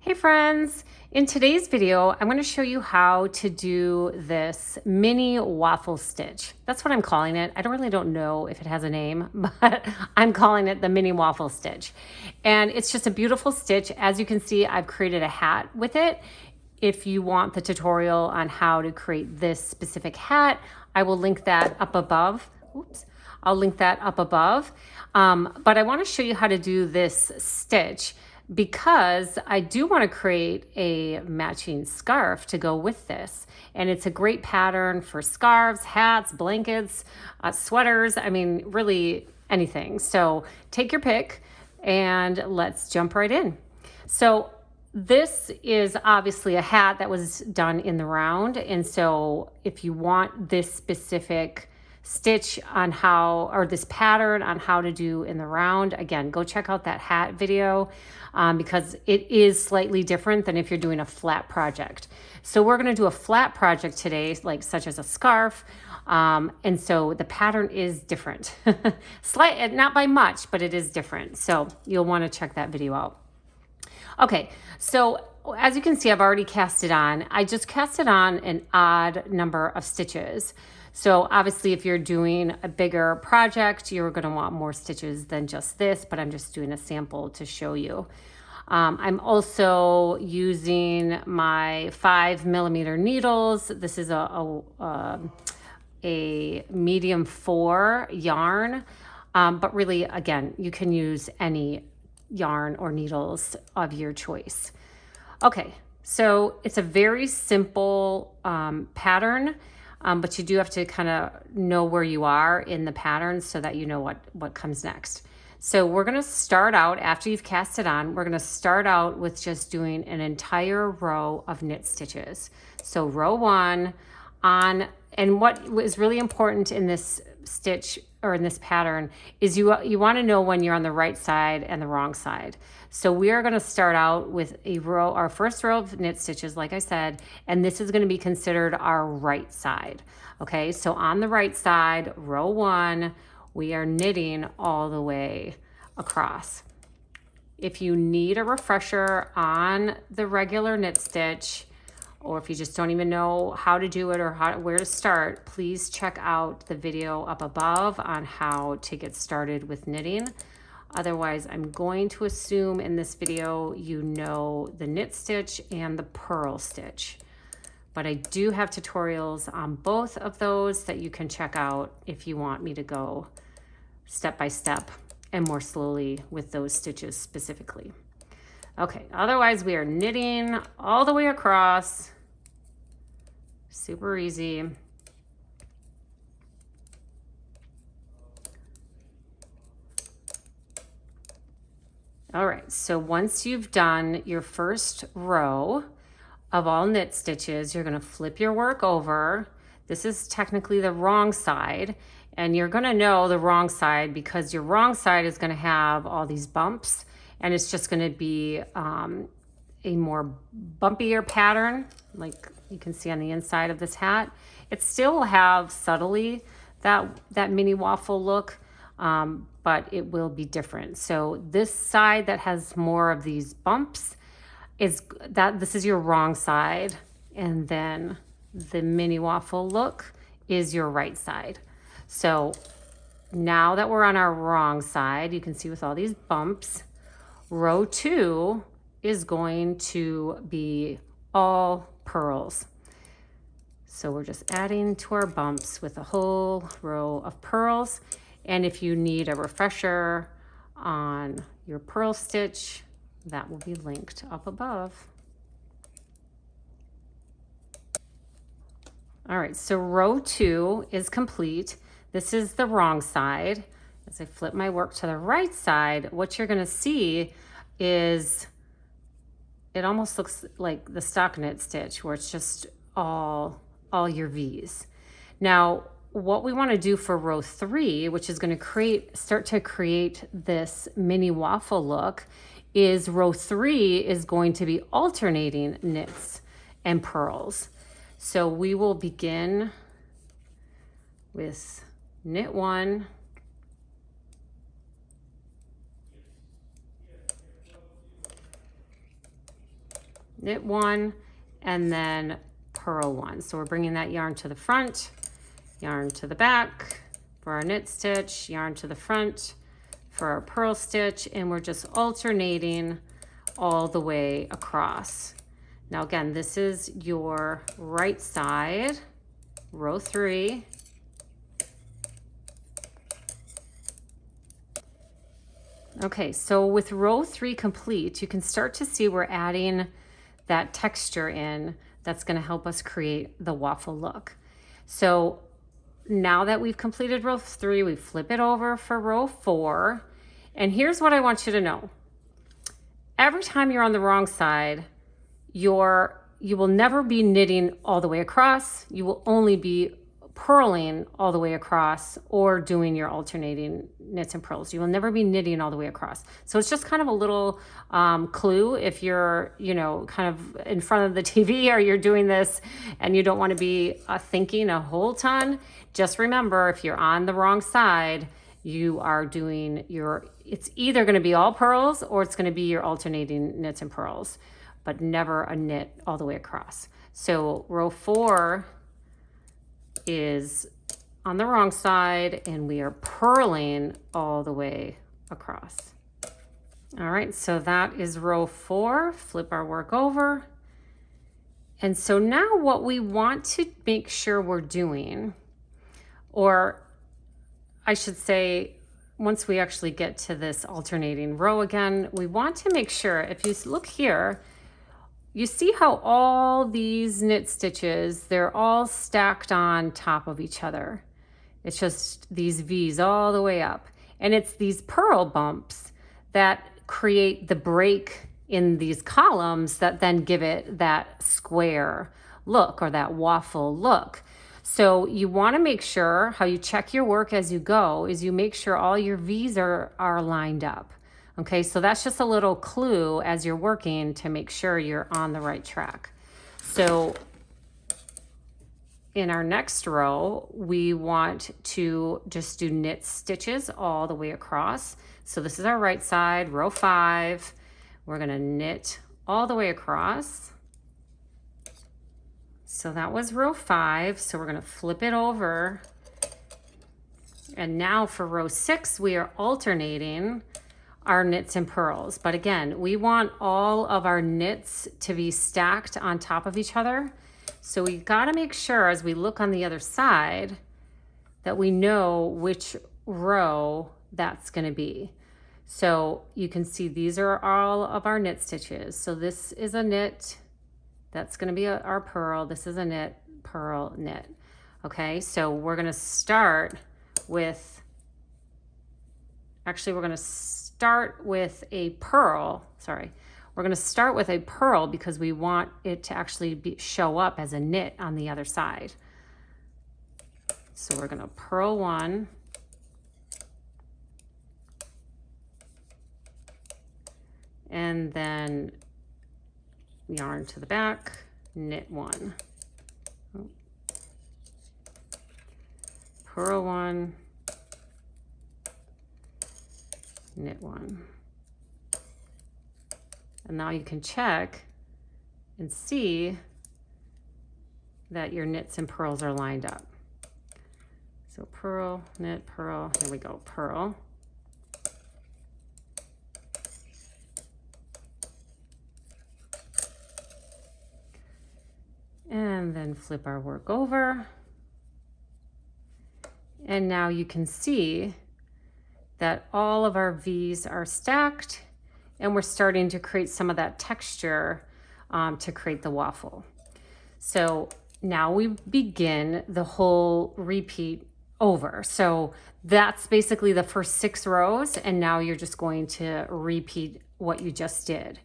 Hey friends, in today's video, I'm going to show you how to do this mini waffle stitch. That's what I'm calling it. I don't know if it has a name, but I'm calling it the mini waffle stitch. And it's just a beautiful stitch. As you can see, I've created a hat with it. If you want the tutorial on how to create this specific hat, I will link that up above. Oops. I'll link that up above. But I want to show you how to do this stitch because I do want to create a matching scarf to go with this. And it's a great pattern for scarves, hats, blankets, sweaters. I mean, really anything. So take your pick and let's jump right in. So this is obviously a hat that was done in the round. And so if you want this specific stitch on how, or this pattern on how to do in the round, again, go check out that hat video because it is slightly different than if you're doing a flat project. So we're going to do a flat project today, like such as a scarf. And so the pattern is different, slight, not by much, but it is different. So you'll want to check that video out. Okay, so as you can see, I've already cast it on. I just cast it on an odd number of stitches. So obviously if you're doing a bigger project, you're gonna want more stitches than just this, but I'm just doing a sample to show you. I'm also using my 5mm needles. This is a medium 4 yarn, but really, again, you can use any yarn or needles of your choice. Okay, so it's a very simple pattern, but you do have to kind of know where you are in the pattern so that you know what comes next. So we're going to start out, after you've cast it on, we're going to start out with just doing an entire row of knit stitches. So row 1 on, and what is really important in this stitch or in this pattern is you want to know when you're on the right side and the wrong side. So we are going to start out with a row, our first row of knit stitches, like I said, and this is going to be considered our right side. Okay, so on the right side, row 1, we are knitting all the way across. If you need a refresher on the regular knit stitch, or if you just don't even know how to do it or where to start, please check out the video up above on how to get started with knitting. Otherwise, I'm going to assume in this video you know the knit stitch and the purl stitch. But I do have tutorials on both of those that you can check out if you want me to go step by step and more slowly with those stitches specifically. Okay, otherwise we are knitting all the way across. Super easy. All right, so once you've done your first row of all knit stitches, you're gonna flip your work over. This is technically the wrong side, and you're gonna know the wrong side because your wrong side is gonna have all these bumps, and it's just gonna be a more bumpier pattern, like you can see on the inside of this hat. It still will have subtly that mini waffle look, but it will be different. So this side that has more of these bumps this is your wrong side, and then the mini waffle look is your right side. So now that we're on our wrong side, you can see with all these bumps, row 2 is going to be all purls. So we're just adding to our bumps with a whole row of purls. And if you need a refresher on your purl stitch, that will be linked up above. All right, so row 2 is complete. This is the wrong side. As I flip my work to the right side, what you're gonna see is it almost looks like the stock knit stitch where it's just all your V's. Now, what we want to do for row 3, which is going to start to create this mini waffle look, is row 3 is going to be alternating knits and purls. So we will begin with knit 1, knit one, and then purl one. So we're bringing that yarn to the front, yarn to the back for our knit stitch, yarn to the front for our purl stitch, and we're just alternating all the way across. Now again, this is your right side, row 3. Okay, so with row 3 complete, you can start to see we're adding that texture in that's going to help us create the waffle look. So now that we've completed row 3, we flip it over for row 4. And here's what I want you to know. Every time you're on the wrong side, you will never be knitting all the way across. You will only be purling all the way across or doing your alternating knits and purls. You will never be knitting all the way across. So it's just kind of a little clue if you're, kind of in front of the TV or you're doing this and you don't want to be thinking a whole ton. Just remember, if you're on the wrong side, you are doing it's either going to be all purls or it's going to be your alternating knits and purls, but never a knit all the way across. So row 4 is on the wrong side and we are purling all the way across. All right, so that is row 4. Flip our work over. And so now what we want to make sure we're doing, or I should say, once we actually get to this alternating row again, we want to make sure, if you look here, you see how all these knit stitches, they're all stacked on top of each other. It's just these V's all the way up. And it's these purl bumps that create the break in these columns that then give it that square look or that waffle look. So you want to make sure, how you check your work as you go is you make sure all your V's are lined up. Okay, so that's just a little clue as you're working to make sure you're on the right track. So in our next row, we want to just do knit stitches all the way across. So this is our right side, row 5. We're gonna knit all the way across. So that was row 5. So we're gonna flip it over. And now for row 6, we are alternating our knits and purls. But again, we want all of our knits to be stacked on top of each other. So we gotta make sure as we look on the other side that we know which row that's gonna be. So you can see these are all of our knit stitches. So this is a knit, that's gonna be our purl. This is a knit, purl, knit. Okay, so we're gonna start with, actually we're gonna start with a purl, sorry. We're gonna start with a purl because we want it to actually show up as a knit on the other side. So we're gonna purl 1. And then yarn to the back, knit 1. Purl 1. Knit 1. And now you can check and see that your knits and purls are lined up. So purl, knit, purl, here we go, purl. And then flip our work over. And now you can see that all of our V's are stacked and we're starting to create some of that texture to create the waffle. So now we begin the whole repeat over. So that's basically the first 6 rows, and now you're just going to repeat what you just did.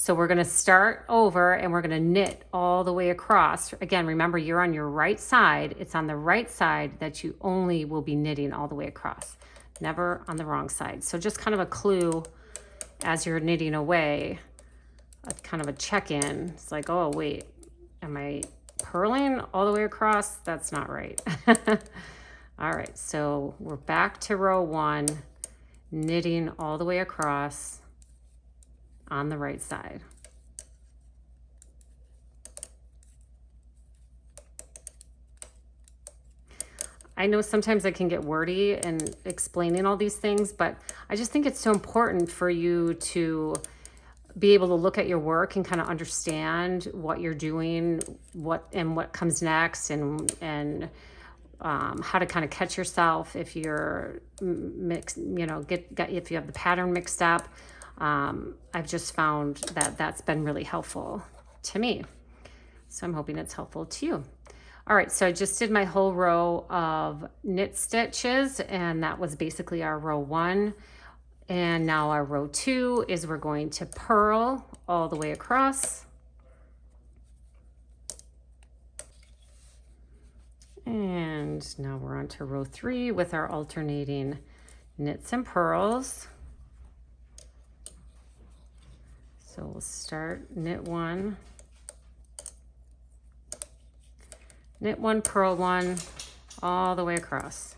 So we're gonna start over and we're gonna knit all the way across. Again, remember you're on your right side. It's on the right side that you only will be knitting all the way across, never on the wrong side. So just kind of a clue as you're knitting away, kind of a check-in. It's like, oh wait, am I purling all the way across? That's not right. All right, so we're back to row 1 knitting all the way across on the right side. I know sometimes I can get wordy in explaining all these things, but I just think it's so important for you to be able to look at your work and kind of understand what you're doing, what comes next, and how to kind of catch yourself if you're if you have the pattern mixed up. I've just found that that's been really helpful to me. So I'm hoping it's helpful to you. All right, so I just did my whole row of knit stitches, and that was basically our row 1. And now our row 2 is we're going to purl all the way across. And now we're on to row 3 with our alternating knits and purls. So we'll start knit 1. Knit 1, purl 1, all the way across.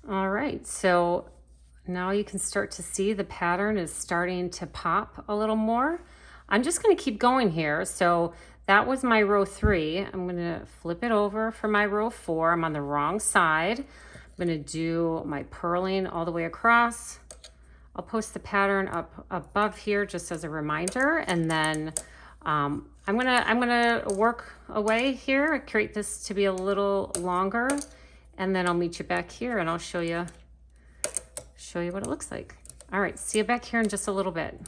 All right, so now you can start to see the pattern is starting to pop a little more. I'm just going to keep going here. So that was my row 3. I'm going to flip it over for my row 4. I'm on the wrong side. I'm going to do my purling all the way across. I'll post the pattern up above here just as a reminder, and then I'm gonna work away here, create this to be a little longer, and then I'll meet you back here and I'll show you what it looks like. All right, see you back here in just a little bit.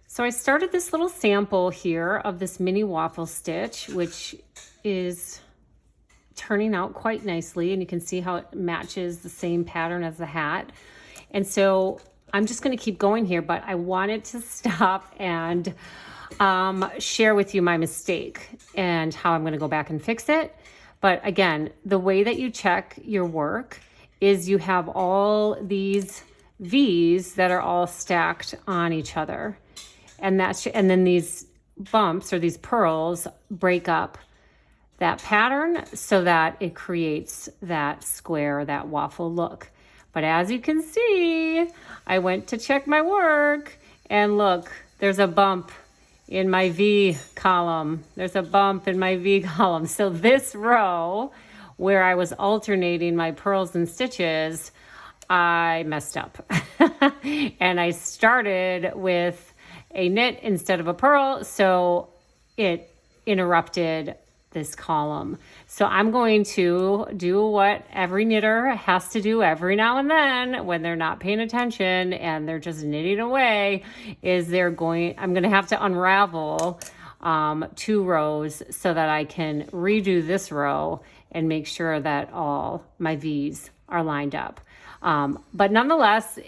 So I started this little sample here of this mini waffle stitch, which is turning out quite nicely, and you can see how it matches the same pattern as the hat. And so I'm just going to keep going here, but I wanted to stop and share with you my mistake and how I'm going to go back and fix it. But again, the way that you check your work is you have all these V's that are all stacked on each other. And then these bumps or these purls break up that pattern so that it creates that square, that waffle look. But as you can see, I went to check my work and look, there's a bump in my V column. There's a bump in my V column. So this row where I was alternating my purls and stitches, I messed up. And I started with a knit instead of a purl, so it interrupted this column. So I'm going to do what every knitter has to do every now and then when they're not paying attention and they're just knitting away, is I'm going to have to unravel 2 rows so that I can redo this row and make sure that all my V's are lined up. But nonetheless,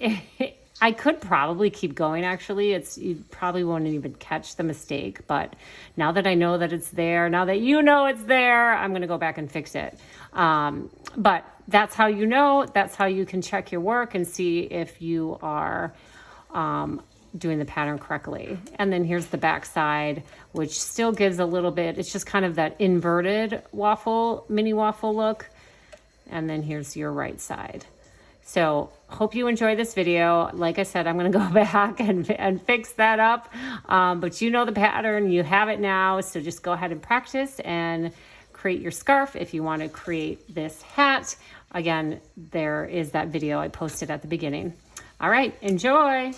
I could probably keep going, actually. You probably won't even catch the mistake, but now that I know that it's there, now that you know it's there, I'm gonna go back and fix it. But that's how you know, that's how you can check your work and see if you are doing the pattern correctly. And then here's the back side, which still gives a little bit, it's just kind of that inverted waffle, mini waffle look. And then here's your right side. So hope you enjoy this video. Like I said, I'm going to go back and fix that up. But you know the pattern, you have it now. So just go ahead and practice and create your scarf if you want to create this hat. Again, there is that video I posted at the beginning. All right, enjoy.